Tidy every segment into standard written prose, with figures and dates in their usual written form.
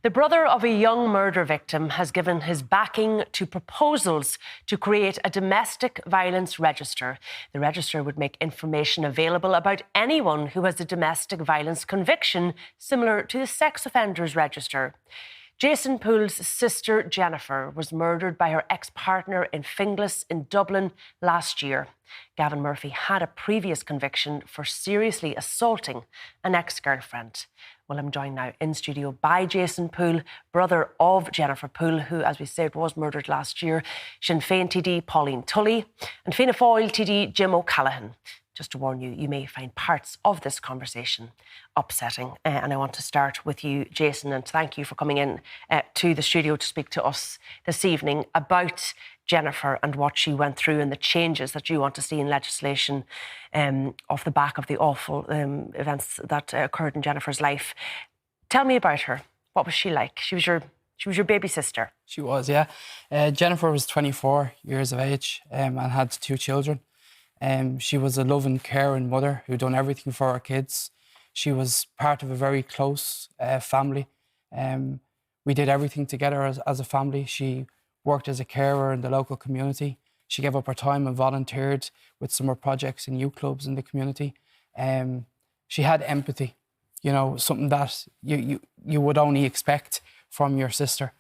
The brother of a young murder victim has given his backing to proposals to create a domestic violence register. The register would make information available about anyone who has a domestic violence conviction, similar to the sex offenders register. Jason Poole's sister, Jennifer, was murdered by her ex-partner in Finglas in Dublin last year. Gavin Murphy had a previous conviction for seriously assaulting an ex-girlfriend. Well, I'm joined now in studio by Jason Poole, brother of Jennifer Poole, who, as we said, was murdered last year, Sinn Féin TD Pauline Tully, and Fianna Fáil TD Jim O'Callaghan. Just to warn you, you may find parts of this conversation upsetting. And I want to start with you, Jason, and thank you for coming in to the studio to speak to us this evening about Jennifer and what she went through and the changes that you want to see in legislation off the back of the awful events that occurred in Jennifer's life. Tell me about her. What was she like? She was your baby sister. She was, yeah. Jennifer was 24 years of age and had 2 children. She was a loving, caring mother who done everything for her kids. She was part of a very close family. We did everything together as a family. She worked as a carer in the local community. She gave up her time and volunteered with summer projects and youth clubs in the community. She had empathy, you know, something that you would only expect from your sister.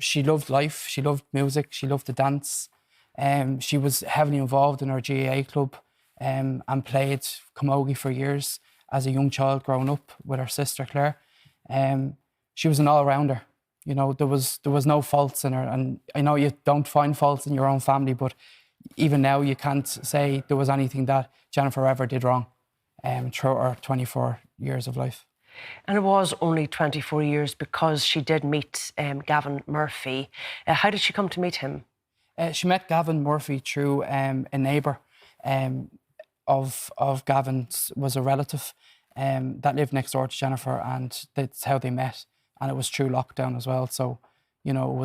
She loved life, she loved music, she loved to dance. She was heavily involved in her GAA club and played camogie for years as a young child growing up with her sister Claire. She was an all-rounder. You know, there was no faults in her, and I know you don't find faults in your own family, but even now you can't say there was anything that Jennifer ever did wrong throughout her 24 years of life. And it was only 24 years because she did meet Gavin Murphy. How did she come to meet him? She met Gavin Murphy through a neighbour of Gavin's, was a relative that lived next door to Jennifer, and that's how they met. And it was through lockdown as well. So, you know,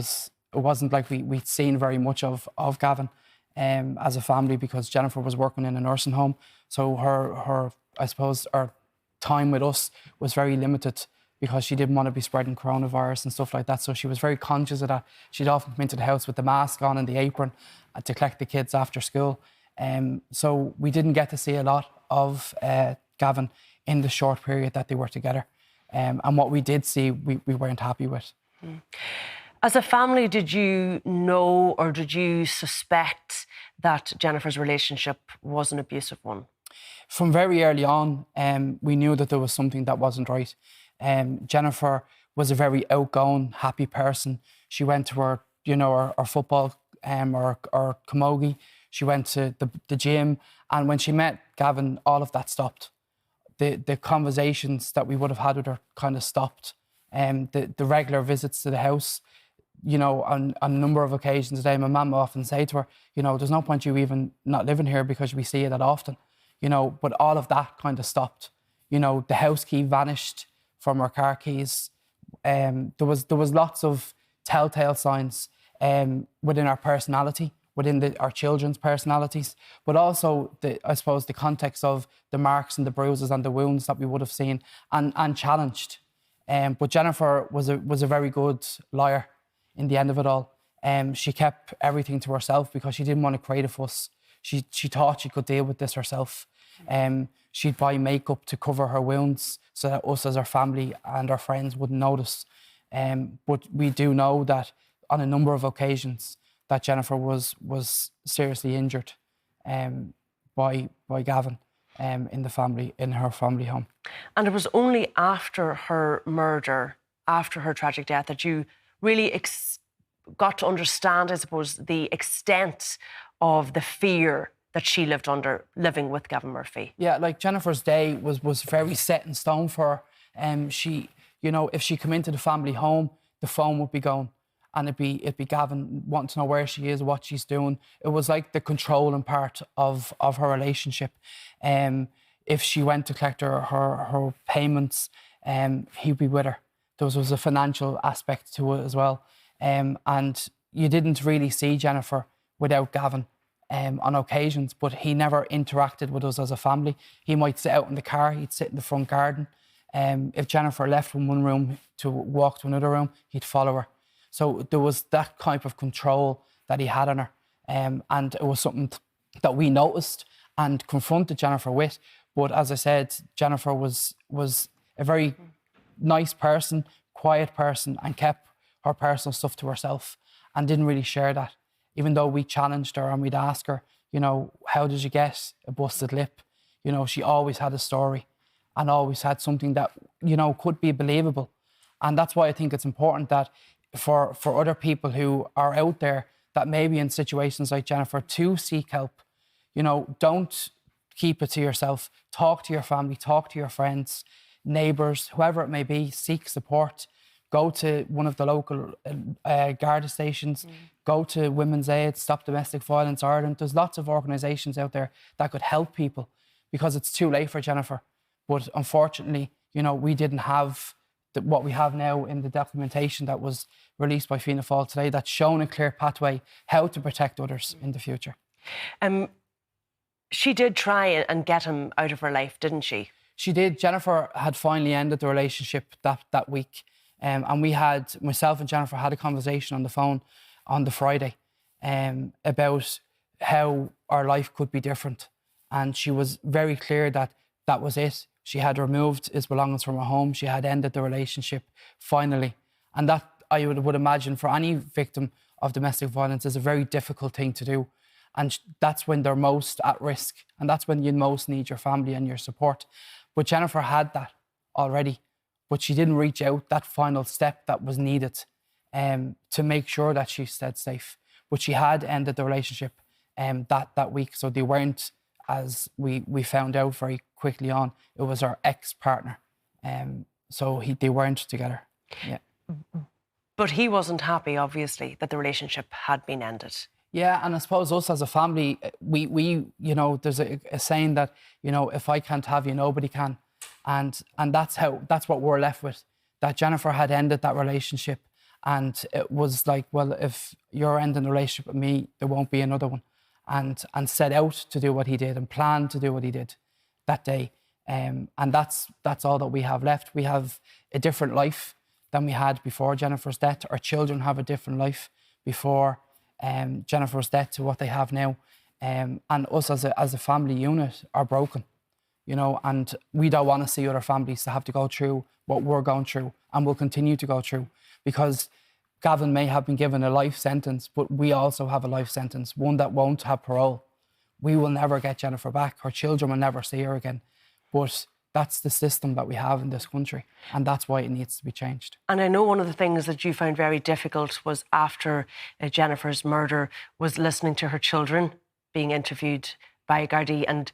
it wasn't like we'd seen very much of Gavin as a family, because Jennifer was working in a nursing home. So her I suppose, her time with us was very limited, because she didn't want to be spreading coronavirus and stuff like that. So she was very conscious of that. She'd often come into the house with the mask on and the apron to collect the kids after school. So we didn't get to see a lot of Gavin in the short period that they were together. And what we did see, we weren't happy with. As a family, did you know or did you suspect that Jennifer's relationship was an abusive one? From very early on, we knew that there was something that wasn't right. Jennifer was a very outgoing, happy person. She went to her football or camogie. She went to the gym, and when she met Gavin, all of that stopped. The conversations that we would have had with her kind of stopped. The regular visits to the house, you know, on a number of occasions a day, my mum often say to her, you know, there's no point you even not living here because we see you that often, you know, but all of that kind of stopped. You know, the house key vanished from her car keys. There was lots of telltale signs within our personality, within our children's personalities, but also, I suppose, the context of the marks and the bruises and the wounds that we would have seen and challenged. But Jennifer was a very good liar in the end of it all. She kept everything to herself because she didn't want to create a fuss. She thought she could deal with this herself. She'd buy makeup to cover her wounds so that us as her family and our friends wouldn't notice. But we do know that on a number of occasions that Jennifer was seriously injured by Gavin in her family home. And it was only after her murder, after her tragic death, that you really got to understand, I suppose, the extent of the fear that she lived under, living with Gavin Murphy. Yeah, like Jennifer's day was very set in stone for her. She, you know, if she come into the family home, the phone would be going, and it'd be Gavin wanting to know where she is, what she's doing. It was like the controlling part of her relationship. If she went to collect her payments, he'd be with her. There was a financial aspect to it as well. And you didn't really see Jennifer without Gavin on occasions, but he never interacted with us as a family. He might sit out in the car, he'd sit in the front garden. If Jennifer left from one room to walk to another room, he'd follow her. So there was that type of control that he had on her. And it was something that we noticed and confronted Jennifer with. But as I said, Jennifer was a very nice person, quiet person, and kept her personal stuff to herself and didn't really share that. Even though we challenged her and we'd ask her, you know, how did you get a busted lip? You know, she always had a story and always had something that, you know, could be believable. And that's why I think it's important that for other people who are out there that maybe in situations like Jennifer to seek help, you know, don't keep it to yourself. Talk to your family, talk to your friends, neighbours, whoever it may be, seek support. Go to one of the local Garda stations, go to Women's Aid, Stop Domestic Violence Ireland. There's lots of organisations out there that could help people because it's too late for Jennifer. But unfortunately, you know, we didn't have what we have now in the documentation that was released by Fianna Fáil today that's shown a clear pathway how to protect others in the future. She did try and get him out of her life, didn't she? She did. Jennifer had finally ended the relationship that week. And we had, myself and Jennifer had a conversation on the phone on the Friday about how our life could be different. And she was very clear that that was it. She had removed his belongings from her home. She had ended the relationship finally. And that, I would imagine, for any victim of domestic violence is a very difficult thing to do. And that's when they're most at risk. And that's when you most need your family and your support. But Jennifer had that already. But she didn't reach out that final step that was needed to make sure that she stayed safe. But she had ended the relationship that week. So they weren't, as we found out very quickly on, it was her ex-partner. So they weren't together. Yeah. But he wasn't happy, obviously, that the relationship had been ended. Yeah, and I suppose us as a family, we you know, there's a saying that, you know, if I can't have you, nobody can. And that's what we're left with, that Jennifer had ended that relationship. And it was like, well, if you're ending the relationship with me, there won't be another one. And set out to do what he did and planned to do what he did that day. And that's all that we have left. We have a different life than we had before Jennifer's death. Our children have a different life before Jennifer's death to what they have now. And us as a family unit are broken. You know, and we don't want to see other families to have to go through what we're going through and will continue to go through, because Gavin may have been given a life sentence, but we also have a life sentence, one that won't have parole. We will never get Jennifer back. Her children will never see her again. But that's the system that we have in this country, and that's why it needs to be changed. And I know one of the things that you found very difficult was after Jennifer's murder was listening to her children being interviewed by a Gardaí and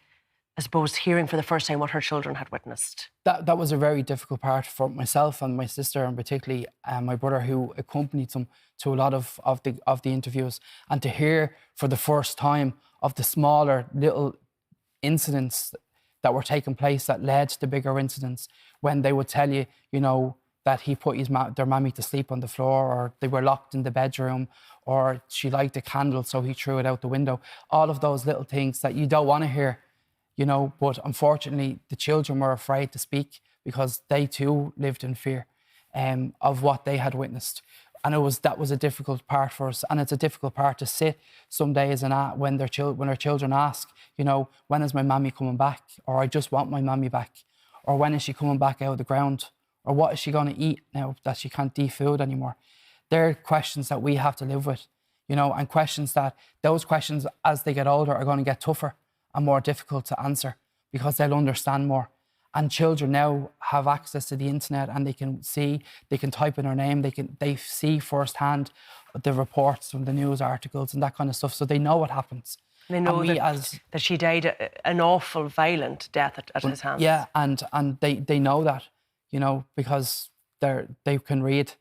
I suppose hearing for the first time what her children had witnessed. That was a very difficult part for myself and my sister, and particularly my brother, who accompanied them to a lot of the interviews, and to hear for the first time of the smaller little incidents that were taking place that led to bigger incidents, when they would tell you, you know, that he put their mammy to sleep on the floor, or they were locked in the bedroom, or she liked a candle so he threw it out the window. All of those little things that you don't want to hear. You know, but unfortunately, the children were afraid to speak because they too lived in fear of what they had witnessed. And that was a difficult part for us. And it's a difficult part to sit some days and when our children ask, you know, when is my mammy coming back? Or I just want my mammy back. Or when is she coming back out of the ground? Or what is she going to eat now that she can't eat food anymore? They're questions that we have to live with, you know, and those questions as they get older are going to get tougher and more difficult to answer because they'll understand more. And children now have access to the internet, and they can type in her name, they see firsthand the reports from the news articles and that kind of stuff, so they know what happens. They know that she died an awful, violent death at his hands. Yeah, and they know that, you know, because they can read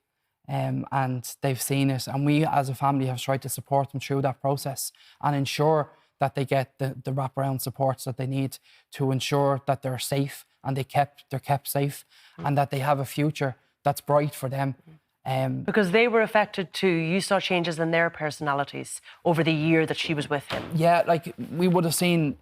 and they've seen it. And we as a family have tried to support them through that process and ensure that they get the wraparound supports that they need to ensure that they're safe and they're kept safe and that they have a future that's bright for them. Because they were affected too. You saw changes in their personalities over the year that she was with him. Yeah, like we would have seen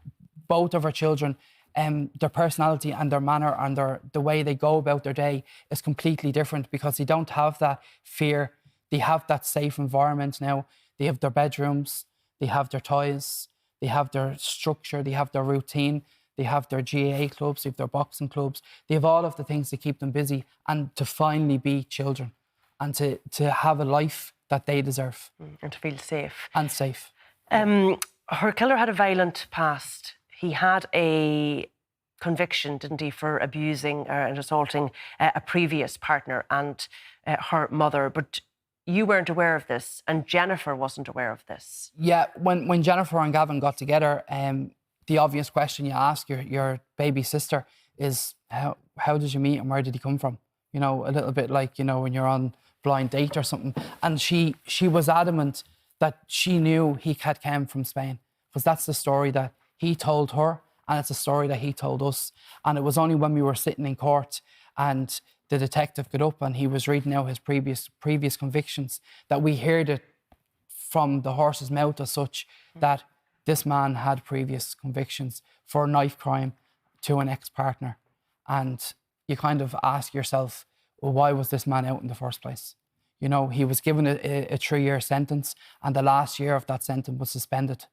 both of our children their personality and their manner and the way they go about their day is completely different because they don't have that fear. They have that safe environment now. They have their bedrooms, they have their toys, they have their structure, they have their routine, they have their GAA clubs, they have their boxing clubs. They have all of the things to keep them busy and to finally be children and to have a life that they deserve. And to feel safe. And safe. Her killer had a violent past. He had a conviction, didn't he, for abusing and assaulting a previous partner and her mother. But you weren't aware of this, and Jennifer wasn't aware of this. Yeah, when Jennifer and Gavin got together, the obvious question you ask your baby sister is, how did you meet and where did he come from? You know, a little bit like, you know, when you're on blind date or something. And she was adamant that she knew he had come from Spain, because that's the story that he told her, and it's a story that he told us. And it was only when we were sitting in court and the detective got up and he was reading out his previous convictions that we heard it from the horse's mouth as such, that this man had previous convictions for knife crime to an ex-partner. And you kind of ask yourself, well, why was this man out in the first place? You know, he was given a 3-year sentence, and the last year of that sentence was suspended.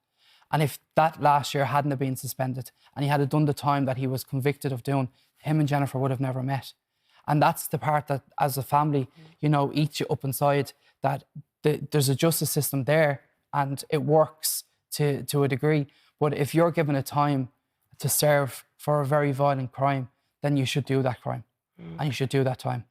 And if that last year hadn't have been suspended and he had done the time that he was convicted of doing, him and Jennifer would have never met. And that's the part that, as a family, you know, eats you up inside, that there's a justice system there and it works to a degree. But if you're given a time to serve for a very violent crime, then you should do that crime and you should do that time.